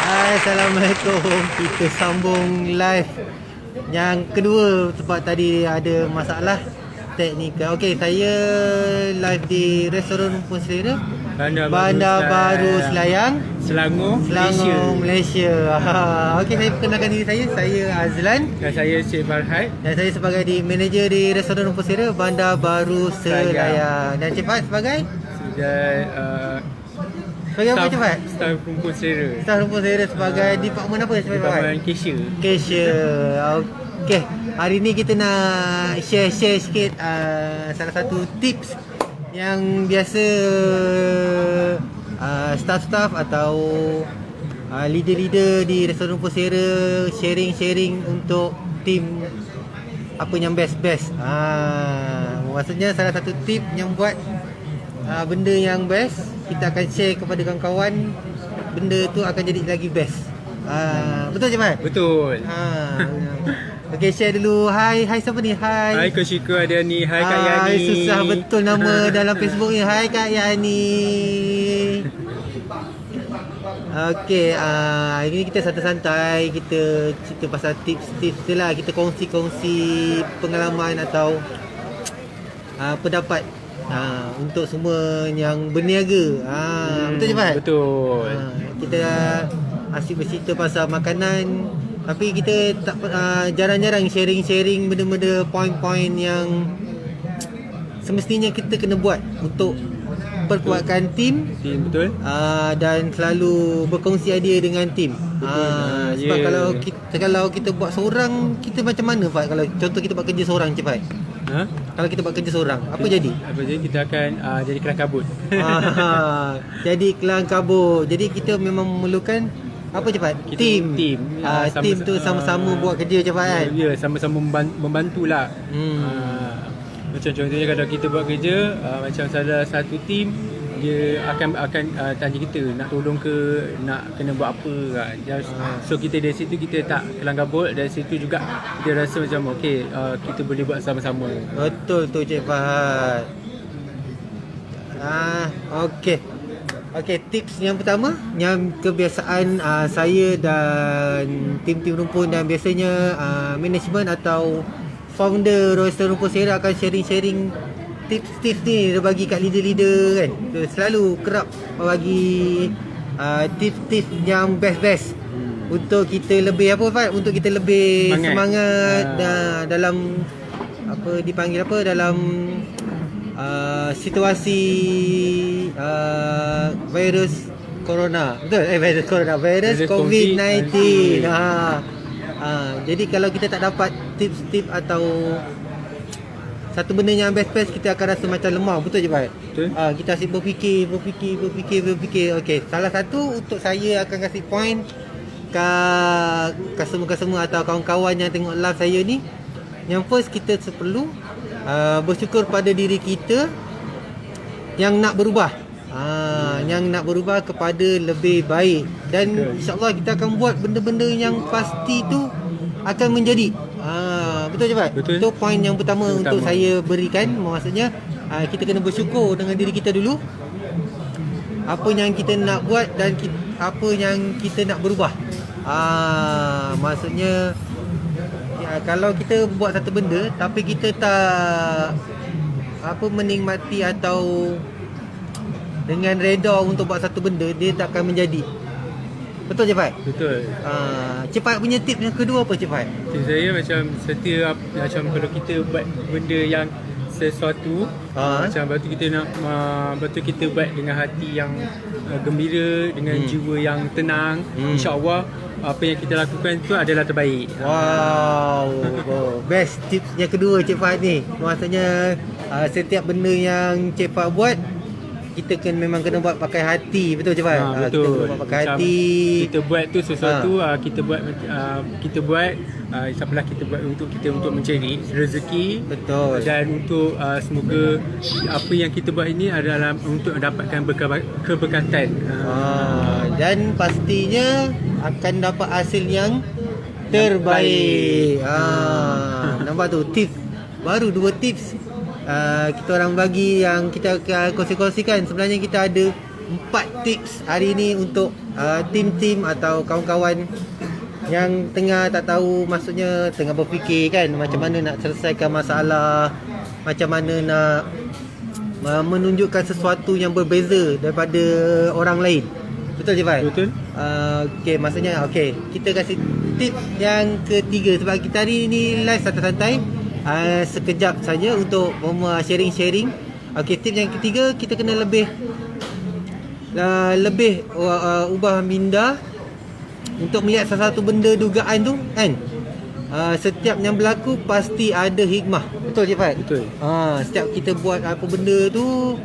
Hai, Assalamualaikum. Kita sambung live yang kedua sebab tadi ada masalah teknikal. Okey, saya live di Restoran Rumpun Selera, Bandar Baru Selayang, Selangor, Malaysia. Okey, saya perkenalkan diri saya. Saya Azlan dan saya Cik Farhad. dan saya sebagai manager di Restoran Rumpun Selera, Bandar Baru Selayang. Dan Cik Fahad sebagai Sudah apa Cik Fahad? Staf Rumpun Selera. Staf Rumpun Selera sebagai department apa Cik Fahad? Department Cashier. Cashier. Okey, hari ni kita nak share sikit salah satu tips yang biasa staff-staff atau leader-leader di Restoran Rumpun Selera sharing untuk tim apa yang best. Maksudnya salah satu tip yang buat benda yang best kita akan share kepada kawan-kawan, benda tu akan jadi lagi best. Betul je Mat? Betul. Okey, share dulu. Hai siapa ni? Hai Kak Syika, ada ni. Hai Kak Yani. Susah betul nama dalam Facebook ni. Hai Kak Yani. Okey, hari ni kita santai-santai, kita cerita pasal tips-tips tu lah. Kita kongsi-kongsi pengalaman atau pendapat untuk semua yang berniaga. Betul je Pat? Betul. Kita asyik bercerita pasal makanan, tapi kita tak jarang-jarang sharing benda-benda poin-poin yang semestinya kita kena buat untuk perkuatkan tim. Betul. Dan selalu berkongsi idea dengan tim. Sebab kalau kita buat seorang, kita macam mana Pat? Kalau contoh kita buat kerja seorang cepat. Kalau kita buat kerja seorang, apa jadi? Kita akan jadi kelang kabut. Jadi kelang kabut. Jadi kita memang memerlukan apa cepat? Tim. Tim tu sama-sama buat kerja cepat kan? Ya, sama-sama membantulah. Macam contohnya kalau kita buat kerja, macam salah satu tim dia akan tanya kita nak tolong ke, nak kena buat apa kan. So kita dari situ kita tak kelang kabut, dari situ juga dia rasa macam okey, kita boleh buat sama-sama. Betul tu Cik Fahad. Okey, tips yang pertama, yang kebiasaan saya dan tim-tim rumpun dan biasanya management atau founder Restoran Rumpun Selera akan sharing tips-tips ni dia bagi kat leader-leader kan. Dia selalu kerap bagi tips-tips yang best untuk kita lebih untuk kita lebih semangat dalam dalam situasi virus corona. Betul? Virus COVID-19. Jadi kalau kita tak dapat tips-tips atau satu benda yang best, kita akan rasa macam lemah. Betul je Pak? Betul. Kita asyik berfikir. Okey, salah satu untuk saya akan kasih point ke customer atau kawan-kawan yang tengok live saya ni. Yang first, kita perlu bersyukur pada diri kita yang nak berubah. Yang nak berubah kepada lebih baik. Dan insyaAllah kita akan buat benda-benda yang pasti tu akan menjadi. Betul je Pak? Betul. Itu poin yang pertama untuk saya berikan. Maksudnya kita kena bersyukur dengan diri kita dulu, apa yang kita nak buat dan apa yang kita nak berubah. Maksudnya kalau kita buat satu benda tapi kita tak menikmati atau dengan reda untuk buat satu benda, dia tak akan menjadi. Betul je Pak? Betul. Cepat punya tip yang kedua apa Cepat? Tip saya macam macam kalau kita buat benda yang sesuatu, macam batu kita buat dengan hati yang gembira, dengan jiwa yang tenang, insya-Allah apa yang kita lakukan itu adalah terbaik. Wow. Best tips yang kedua Cik Fahad ni. Maksudnya setiap benda yang Cik Fahad buat, kita memang kena buat pakai hati. Betul je Pak? Betul. Kita buat pakai hati. Kita buat tu sesuatu, kita buat sampailah kita buat untuk mencari rezeki. Betul. Dan untuk semoga apa yang kita buat ini adalah untuk dapatkan keberkatan. Dan pastinya akan dapat hasil yang terbaik. Nampak tu tips baru, 2 tips kita orang bagi yang kita kongsi-kongsikan. Sebenarnya kita ada 4 tips hari ni untuk tim-tim atau kawan-kawan yang tengah tak tahu, maksudnya tengah berfikir kan macam mana nak selesaikan masalah, macam mana nak menunjukkan sesuatu yang berbeza daripada orang lain. Betul je, Fat? Betul. Okey, maksudnya kita kasih tip yang ketiga sebab kita hari ni live santai-santai, sekejap saja untuk sharing-sharing. Okey, tip yang ketiga, kita kena lebih ubah minda untuk melihat sesuatu benda dugaan tu kan. Setiap yang berlaku pasti ada hikmah. Betul je, Fat? Betul. Setiap kita buat apa benda tu,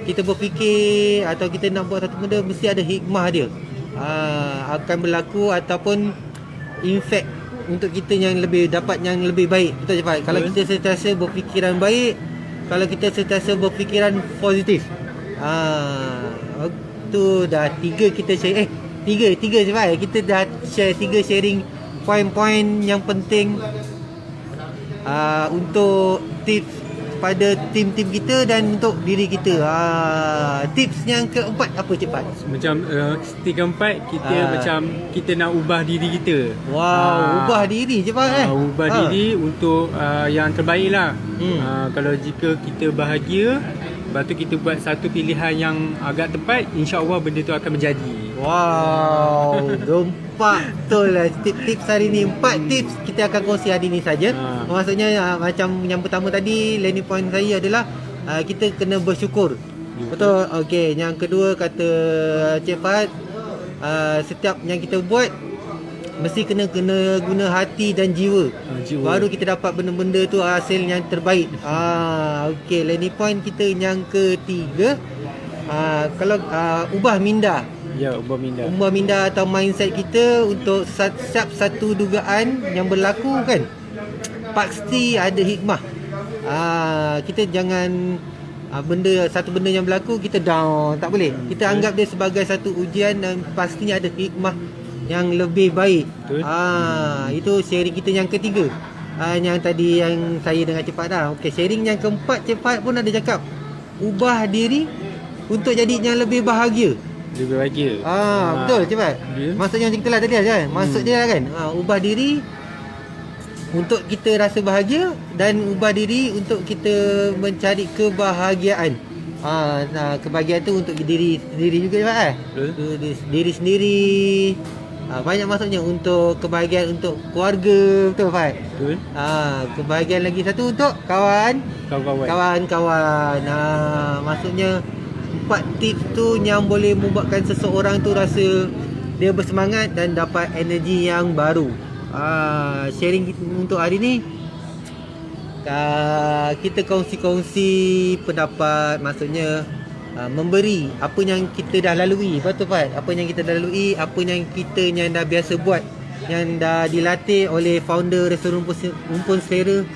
kita berfikir atau kita nak buat satu benda, mesti ada hikmah dia. Akan berlaku ataupun impact untuk kita yang lebih dapat yang lebih baik. Betul je, Fat? Kalau kita sentiasa berfikiran baik, kalau kita sentiasa berfikiran positif, tu dah tiga kita share. Tiga je, Fat. Kita dah share 3 sharing poin-poin yang penting untuk tips pada tim-tim kita dan untuk diri kita. Tips yang keempat apa, cepat? Macam tips keempat, kita macam kita nak ubah diri kita. Ubah diri cepat ubah diri untuk yang terbaik lah. Kalau jika kita bahagia, lepas tu kita buat satu pilihan yang agak tepat, insya-Allah benda tu akan menjadi. Gempak betul lah tips hari ni. 4 tips kita akan kongsi hari ni saja. Maksudnya macam yang pertama tadi, landing point saya adalah kita kena bersyukur. Betul. Okey, yang kedua kata Cik Fahad, setiap yang kita buat mesti kena guna hati dan jiwa. Baru kita dapat benda-benda tu hasil yang terbaik. Okey, landing point kita yang ketiga, kalau ubah minda. Ubah minda atau mindset kita untuk setiap satu dugaan yang berlaku kan, pasti ada hikmah. Kita jangan satu benda yang berlaku kita down, tak boleh. Kita anggap dia sebagai satu ujian dan pastinya ada hikmah yang lebih baik. Itu sharing kita yang ketiga. Yang tadi yang saya dengan cepat dah. Okey, sharing yang keempat, cepat pun ada cakap ubah diri untuk jadi yang lebih bahagia. Betul, cepat. Maksudnya kita lah tadi kan. Maksud dia lah kan, ubah diri untuk kita rasa bahagia dan ubah diri untuk kita mencari kebahagiaan. Kebahagiaan tu untuk diri sendiri juga, cepat diri sendiri. Banyak maksudnya untuk kebahagiaan untuk keluarga. Betul, Fat? Betul. Kebahagiaan lagi satu untuk kawan-kawan. Maksudnya 4 tips tu yang boleh membuatkan seseorang tu rasa dia bersemangat dan dapat energi yang baru. Sharing kita untuk hari ni, kita kongsi-kongsi pendapat, maksudnya memberi apa yang kita dah lalui. Betul, Fat? Apa yang kita dah lalui, apa yang kita yang dah biasa buat, yang dah dilatih oleh founder Restoran Rumpun Selera.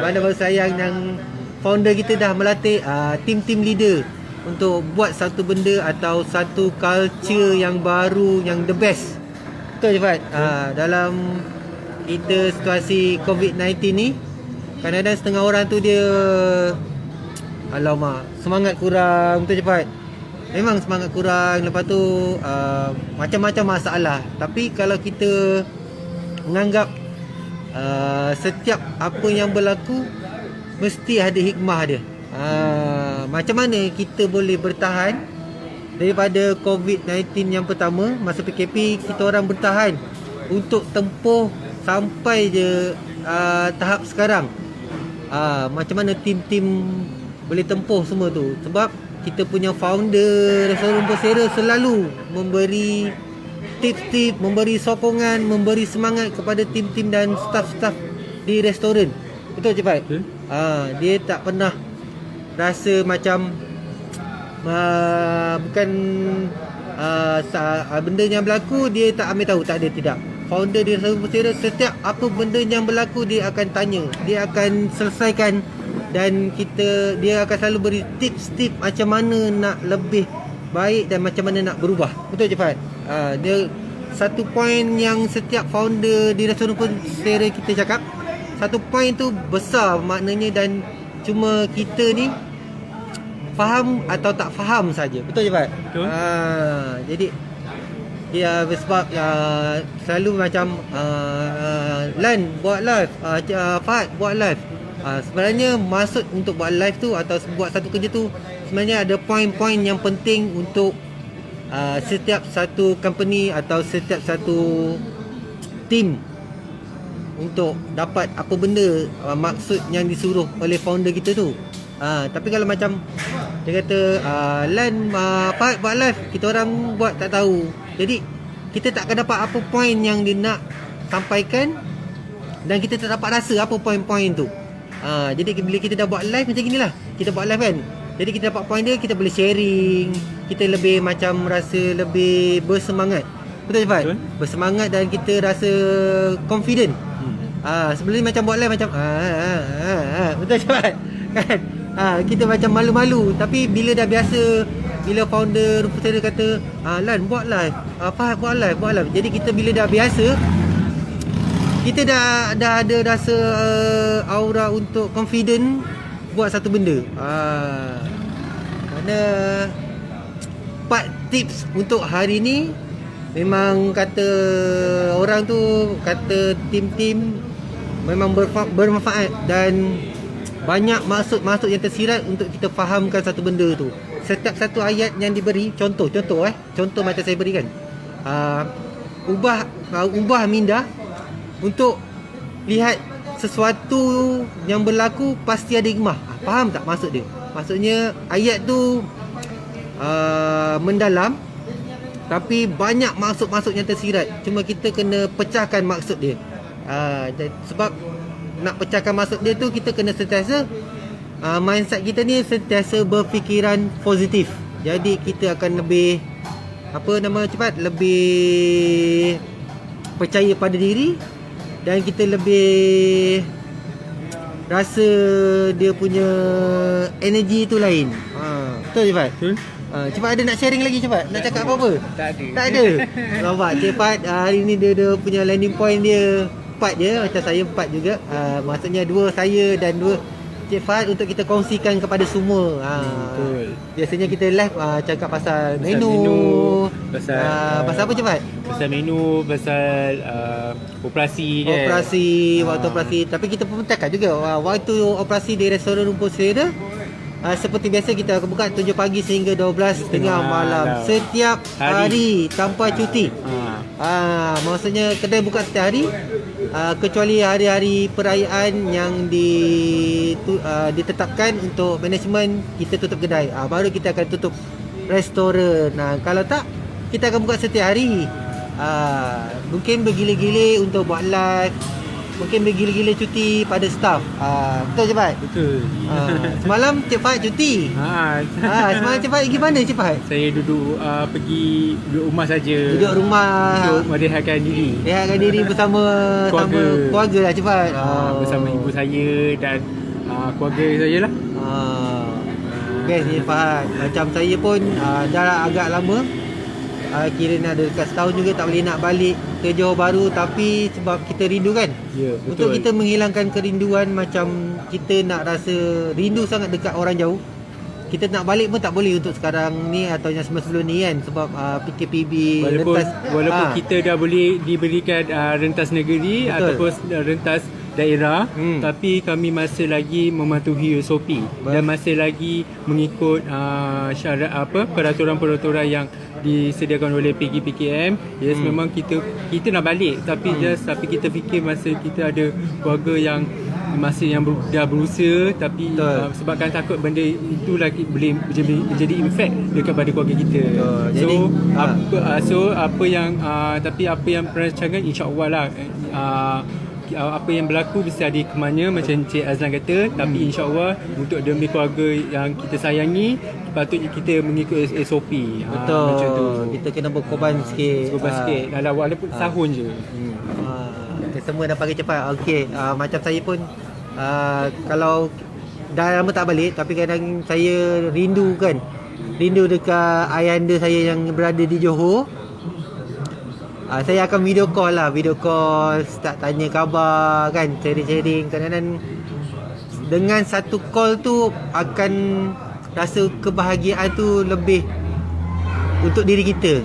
Bandar Baru Sayang yang founder kita dah melatih tim-tim leader untuk buat satu benda atau satu culture yang baru, yang the best. Betul je, Fat? Dalam kita situasi COVID-19 ni, kadang-kadang setengah orang tu dia alamak, semangat kurang. Betul je, Fat? Memang semangat kurang. Lepas tu macam-macam masalah. Tapi kalau kita menganggap setiap apa yang berlaku mesti ada hikmah dia. Macam mana kita boleh bertahan daripada COVID-19 yang pertama, masa PKP kita orang bertahan untuk tempuh sampai je tahap sekarang. Macam mana tim-tim boleh tempuh semua tu? Sebab kita punya founder Restoran Rumpun Selera selalu memberi tips-tips, memberi sokongan, memberi semangat kepada tim-tim dan staff-staff di restoran. Betul, cepat? Dia tak pernah rasa macam bukan benda yang berlaku dia tak ambil tahu. Tak ada, tidak. Founder dia selalu bercerita, setiap apa benda yang berlaku dia akan tanya, dia akan selesaikan, dan dia akan selalu beri tips-tips macam mana nak lebih baik dan macam mana nak berubah. Betul, cepat? Dia satu poin yang setiap founder di Restoran Rumpun Selera kita cakap, satu poin tu besar maknanya, dan cuma kita ni faham atau tak faham saja. Betul je Pak? Betul. Jadi dia sebab selalu macam Lan buat live, Fahad buat live. Sebenarnya maksud untuk buat live tu atau buat satu kerja tu sebenarnya ada poin-poin yang penting untuk setiap satu company atau setiap satu team untuk dapat apa benda maksud yang disuruh oleh founder kita tu. Tapi kalau macam dia kata Lan Fahad buat live, kita orang buat tak tahu. Jadi kita tak akan dapat apa poin yang dia nak sampaikan dan kita tak dapat rasa apa poin-poin tu. Jadi bila kita dah buat live macam inilah, kita buat live kan. Jadi kita dapat poin dia, kita boleh sharing, kita lebih macam rasa lebih bersemangat. Betul je Fahad? Betul. Bersemangat dan kita rasa confident. Sebelum ni macam buat live macam betul je Fahad? Kan? Kita macam malu-malu. Tapi bila dah biasa, bila founder Rupa Seda kata Lan buat live, Fahad buat live. Jadi kita bila dah biasa, kita dah ada rasa aura untuk confident buat satu benda. Kerana 4 tips untuk hari ni memang kata orang tu, kata tim-tim memang bermanfaat dan banyak maksud-maksud yang tersirat untuk kita fahamkan satu benda tu. Setiap satu ayat yang diberi, contoh macam saya berikan, ubah minda untuk lihat sesuatu yang berlaku pasti ada hikmah. Faham tak maksud dia? Maksudnya ayat tu mendalam tapi banyak maksud-maksud yang tersirat. Cuma kita kena pecahkan maksud dia. Sebab nak pecahkan maksud dia tu, kita kena sentiasa mindset kita ni sentiasa berfikiran positif. Jadi kita akan lebih lebih percaya pada diri dan kita lebih rasa dia punya energi tu lain. Betul je Fat? Betul. Cepat ada nak sharing lagi cepat? Nak cakap apa-apa? Tak ada. Tak ada. Nampak cepat hari ni dia punya landing point dia 4 je, macam saya 4 juga. Maksudnya 2 saya dan 2 Cik Fahad untuk kita kongsikan kepada semua. Betul. Biasanya kita live cakap pasal menu, pasal apa cepat? Pasal menu, pasal operasi kan. Waktu operasi. Tapi kita pun cakap juga waktu operasi di restoran Rumput Selera. Seperti biasa kita akan buka 7 pagi sehingga 12.30 malam setiap hari tanpa cuti. Maksudnya kedai buka setiap hari kecuali hari-hari perayaan yang ditetapkan untuk management, kita tutup kedai. Baru kita akan tutup restoran. Kalau tak, kita akan buka setiap hari. Mungkin bergila-gila untuk buat live, mungkin bergila-gila cuti pada staff. Betul je Pat? Betul. Semalam Cik Fahad cuti. Semalam Cik Fahad pergi mana Cik Fahad? Saya duduk duduk rumah saja. Duduk rumah untuk merehatkan diri. Rehatkan diri bersama keluarga lah Cik Fahad. Bersama ibu saya dan keluarga saya lah. Best Cik Fahad. Macam saya pun dah agak lama, kira nak ada dekat setahun juga tak boleh nak balik ke Johor Bahru, tapi sebab kita rindu kan. Ya, betul. Untuk kita menghilangkan kerinduan, macam kita nak rasa rindu sangat dekat orang jauh, kita nak balik pun tak boleh untuk sekarang ni atau yang sebelum ni kan, sebab PKPB walaupun kita dah boleh diberikan rentas negeri. Betul. Ataupun rentas daerah, tapi kami masih lagi mematuhi SOP dan masih lagi mengikut syarat peraturan-peraturan yang disediakan oleh PKM. Yes, memang kita nak balik, tapi tapi kita fikir masa kita ada keluarga yang masih yang dah berusia, tapi sebabkan takut benda itu lagi boleh menjadi impact dekat pada keluarga kita. Jadi apa yang perancangan insya-Allah lah, apa yang berlaku bisa dikemanya macam Cik Azlan kata, tapi insya-Allah untuk demi keluarga yang kita sayangi, patutnya kita mengikut SOP. Betul. Macam tu. Kita kena berkorban sikit. Dalam walaupun tahun je. Semua dah pakai cepat. Okey, macam saya pun kalau dah lama tak balik, tapi kadang saya rindu dekat ayahanda saya yang berada di Johor. Saya akan video call, start tanya khabar kan, sharing-sharing. Kadang-kadang dengan satu call tu akan rasa kebahagiaan tu lebih untuk diri kita.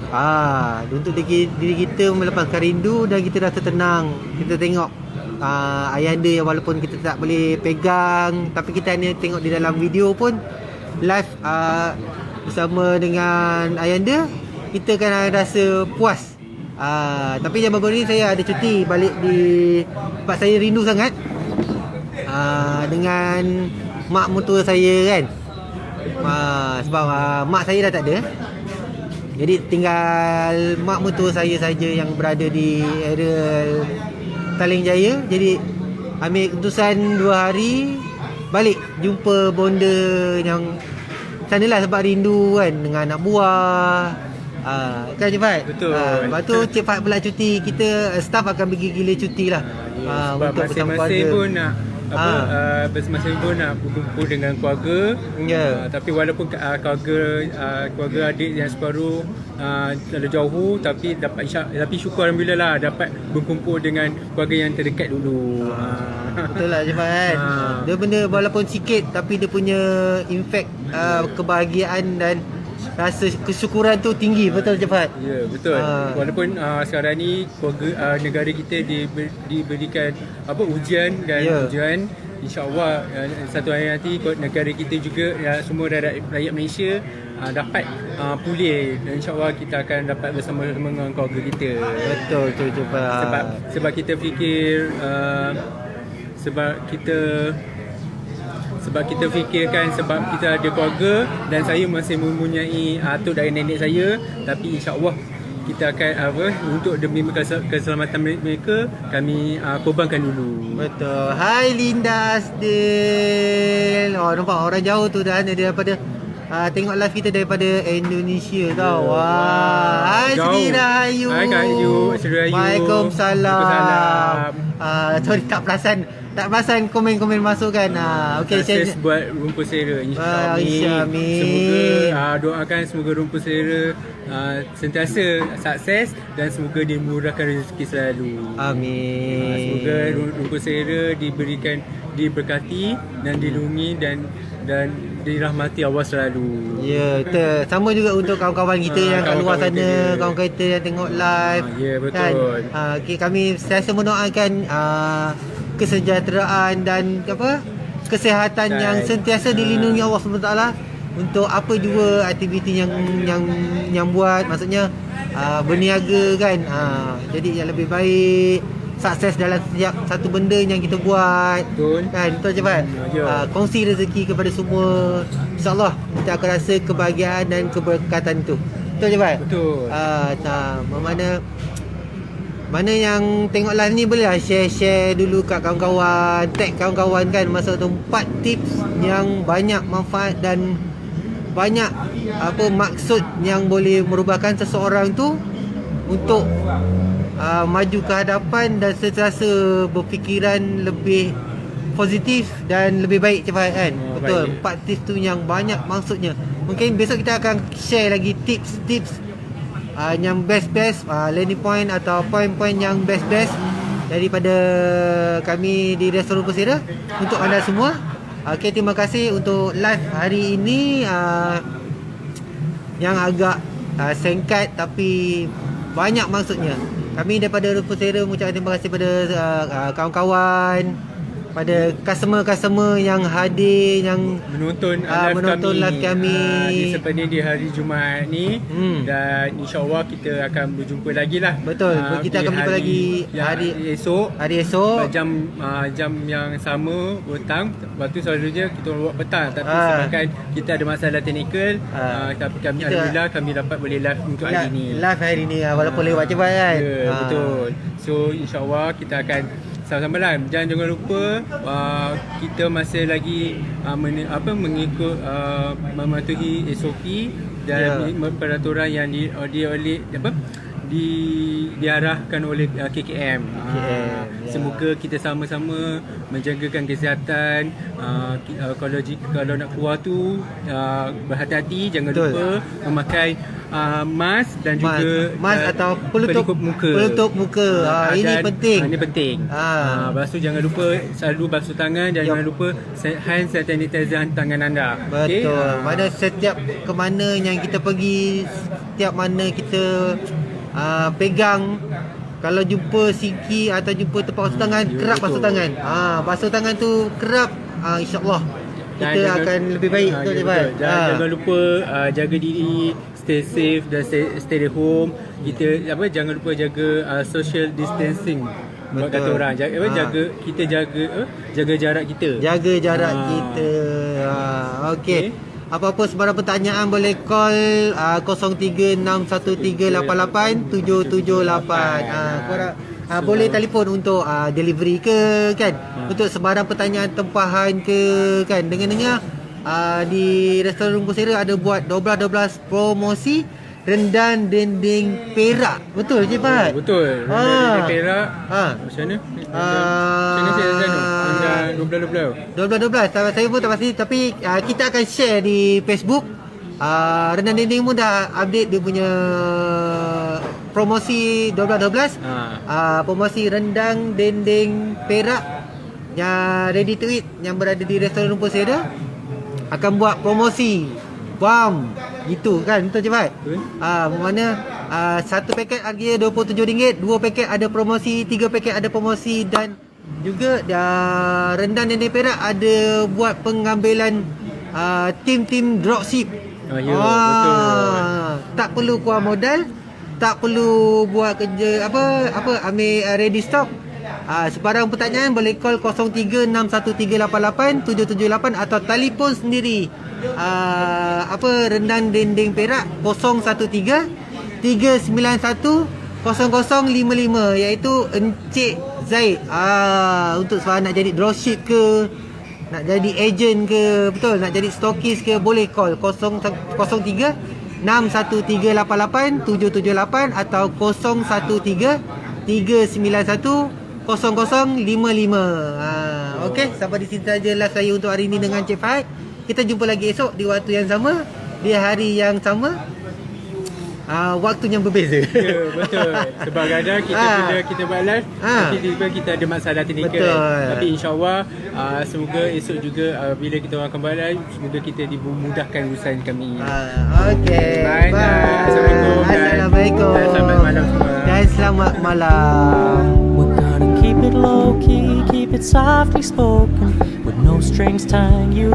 Untuk diri kita melepaskan rindu dan kita rasa tenang. Kita tengok ayahanda yang walaupun kita tak boleh pegang, tapi kita hanya tengok di dalam video pun live bersama dengan ayahanda, kita akan rasa puas. Tapi yang baru ni saya ada cuti balik sebab saya rindu sangat dengan mak mertua saya kan. Sebab mak saya dah tak ada. Jadi tinggal mak mertua saya saja yang berada di area Taling Jaya. Jadi ambil keputusan 2 hari balik jumpa bonda yang sanalah sebab rindu kan dengan anak buah. Kan Cik Fat? Betul. Lepas tu Cik Fat pula cuti. Kita staff akan pergi gila cuti lah. Sebab untuk bersama masing-masing keluarga. pun nak masing-masing pun nak berkumpul dengan keluarga. Tapi walaupun keluarga adik yang separuh ada jauh, tapi syukur alhamdulillah lah dapat berkumpul dengan keluarga yang terdekat dulu. Betul lah Cik Fat kan. Dia benda walaupun sikit tapi dia punya impact kebahagiaan dan rasa kesyukuran tu tinggi. Betul Cik Fat? Ya, betul. Walaupun sekarang ni keluarga negara kita diberikan ujian dan ujian, insya-Allah satu hari nanti negara kita juga semua rakyat Malaysia dapat pulih dan insya-Allah kita akan dapat bersama-sama dengan keluarga kita. Betul Cik Fat. Sebab kita fikir sebab kita fikirkan sebab kita ada keluarga dan saya masih mempunyai atuk dan nenek saya, tapi insya-Allah kita akan untuk demi keselamatan mereka kami korbankan dulu. Betul. Hai Linda Asdil. Nampak orang jauh tu dah daripada tengok live kita daripada Indonesia tau. Hai Sri Rahayu. Hai Kak Ayu, Sri Rahayu. Waalaikumsalam. Sorry tak perasan komen-komen masuk kan. Okey, saya buat rumput sera Amin. Semoga doakan semoga rumput sera sentiasa sukses dan semoga dimurahkan rezeki selalu. Amin. Semoga rumput sera diberkati dan dilindungi dan dirahmati Allah selalu. Ya, sama juga untuk kawan-kawan kita yang kat luar sana, kawan kita yang tengok live. Ya, betul. Kan? Kami sentiasa mendoakan kesejahteraan dan kesihatan yang sentiasa dilindungi Allah SWT untuk apa jua aktiviti yang buat, maksudnya berniaga kan. Jadi yang lebih baik sukses dalam setiap satu benda yang kita buat. Betul. Kan, betul Cepat. Kongsi rezeki kepada semua. InsyaAllah kita akan rasa kebahagiaan dan keberkatan tu. Betul Cepat? Betul. Mana yang tengok live ni boleh lah share dulu kat kawan-kawan, tag kawan-kawan kan. Masa tu 4 tips yang banyak manfaat dan banyak maksud yang boleh merubahkan seseorang tu untuk maju ke hadapan dan sentiasa berfikiran lebih positif dan lebih baik Cepat kan. Betul. 4 tips tu yang banyak maksudnya. Mungkin besok kita akan share lagi tips-tips yang best-best landing point atau point-point yang best-best daripada kami di Restoran Persera untuk anda semua. Okay, terima kasih untuk live hari ini yang agak singkat tapi banyak maksudnya. Kami daripada Persera mengucapkan terima kasih pada kawan-kawan, pada customer-customer yang hadir, yang menonton live kami seperti di hari Jumaat ni. Dan insya-Allah kita akan berjumpa lagi lah. Betul. Kita akan berjumpa lagi hari esok jam yang sama petang. Lepas tu selalunya kita buat petang, tapi sebabkan kita ada masalah teknikal, tapi kami alhamdulillah kami dapat boleh live untuk hari ni. Live hari ni walaupun lewat cepat kan. Betul. So insya-Allah kita akan sama-sama lah. Jangan lupa kita masih lagi mengikut mematuhi SOP dan peraturan yang diarahkan oleh KKM. ya. Semoga kita sama-sama menjagakan kesihatan. Kalau nak keluar tu berhati-hati, jangan Betul. lupa memakai mask dan juga mask atau penutup muka. Penutup muka. Ini Dan, penting. Ini penting. Lepas tu jangan lupa selalu basuh tangan, jangan lupa hand sanitizer tangan anda. Betul. Okay? Mana setiap ke mana yang kita pergi, setiap mana kita pegang, kalau jumpa sinki atau jumpa tempat basuh tangan, kerap basuh tangan. Basuh tangan tu kerap, insya-Allah kita akan lebih baik. Betul je, Pak. Jangan lupa jaga diri, stay safe dan stay at home. Kita jangan lupa jaga social distancing. Buat kata orang jaga jarak kita. Jaga jarak kita. Okey. Apa-apa sebarang pertanyaan boleh call 0361388778. Korang boleh telefon untuk delivery ke kan. Untuk sebarang pertanyaan tempahan ke kan. Dengar-dengar di restoran Rumput Sera ada buat 12 promosi rendang dendeng perak. Betul je, Pak? Betul. Rendang dendeng perak. Macam mana? Macam mana saya rasa tu? Rendang 12. Saya pun tak pasti, tapi kita akan share di Facebook. Rendang dendeng pun dah update dia punya promosi 12. Promosi rendang dendeng perak yang ready to eat yang berada di restoran Rumput Sera akan buat promosi. Bam. Gitu kan, betul je, Pak? Mana satu paket harganya RM27, 2 paket ada promosi, 3 paket ada promosi, dan juga rendang dendeng perak ada buat pengambilan tim dropship. Betul. Tak perlu keluar modal, tak perlu buat kerja ambil ready stock. Sebarang pertanyaan boleh call 0361388778 atau telefon sendiri. Rendang dendeng perak 013-391-0055, iaitu Encik Zaid. Untuk sebab nak jadi dropship ke, nak jadi agent ke, betul, nak jadi stokis ke, boleh call 03-61388778 atau 013-391-0055. Okey, sampai di sini saja live saya untuk hari ini dengan Cik Fahad. Kita jumpa lagi esok di waktu yang sama, di hari yang sama, waktu yang berbeza. Ya, betul. Sebab kadang bila kita buat live, tiba-tiba kita ada masalah teknikal. Tapi insya-Allah semoga esok juga bila kita orang kembali live, semoga kita dimudahkan urusan kami. Okey. Bye. Assalamualaikum. Dan selamat malam semua. Dan selamat malam. We're gonna keep it low key, keep it softly spoken, with no strings tying you to